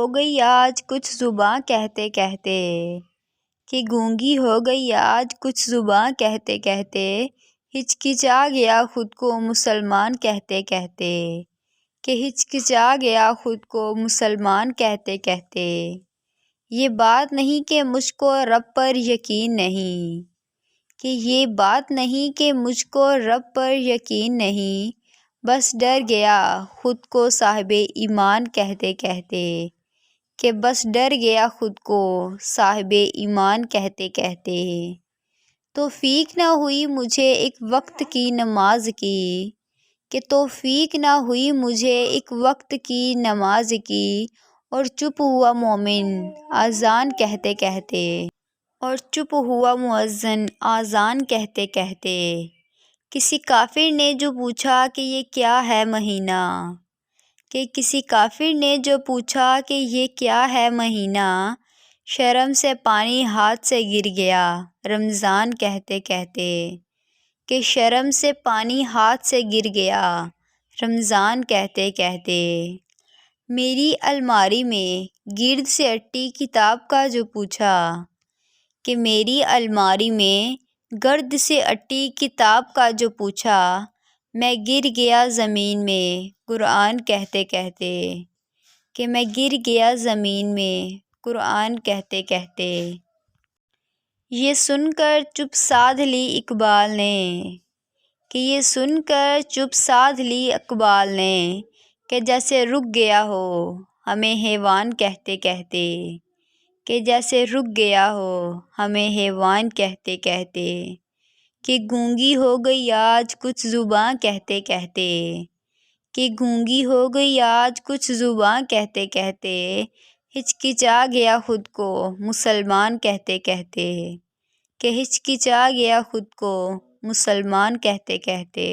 ہو گئی آج کچھ زباں کہتے کہتے، کہ گونگی ہو گئی آج کچھ زباں کہتے کہتے، ہچکچا گیا خود کو مسلمان کہتے کہتے، کہ ہچکچا گیا خود کو مسلمان کہتے کہتے۔ یہ بات نہیں کہ مجھ کو رب پر یقین نہیں، کہ یہ بات نہیں کہ مجھ کو رب پر یقین نہیں، بس ڈر گیا خود کو صاحب ایمان کہتے کہتے، کہ بس ڈر گیا خود کو صاحب ایمان کہتے کہتے۔ توفیق نہ ہوئی مجھے ایک وقت کی نماز کی، کہ توفیق نہ ہوئی مجھے ایک وقت کی نماز کی، اور چپ ہوا مومن اذان کہتے کہتے، اور چپ ہوا مؤذن اذان کہتے کہتے۔ کسی کافر نے جو پوچھا کہ یہ کیا ہے مہینہ، کہ کسی کافر نے جو پوچھا کہ یہ کیا ہے مہینہ، شرم سے پانی ہاتھ سے گر گیا رمضان کہتے کہتے، کہ شرم سے پانی ہاتھ سے گر گیا رمضان کہتے کہتے۔ میری الماری میں گرد سے اٹی کتاب کا جو پوچھا، کہ میری الماری میں گرد سے اٹی کتاب کا جو پوچھا، میں گر گیا زمین میں قرآن کہتے کہتے، کہ میں گر گیا زمین میں قرآن کہتے کہتے۔ یہ سن کر چپ سادھ لی اقبال نے، کہ یہ سن کر چپ سادھ لی اقبال نے، کہ جیسے رک گیا ہو ہمیں حیوان کہتے کہتے، کہ جیسے رک گیا ہو ہمیں حیوان کہتے کہتے، کہ گونگی ہو گئی آج کچھ زباں کہتے کہتے، کہ گونگی ہو گئی آج کچھ زباں کہتے کہتے، ہچکچا گیا خود کو مسلمان کہتے کہتے، کہ ہچکچا گیا خود کو مسلمان کہتے کہتے۔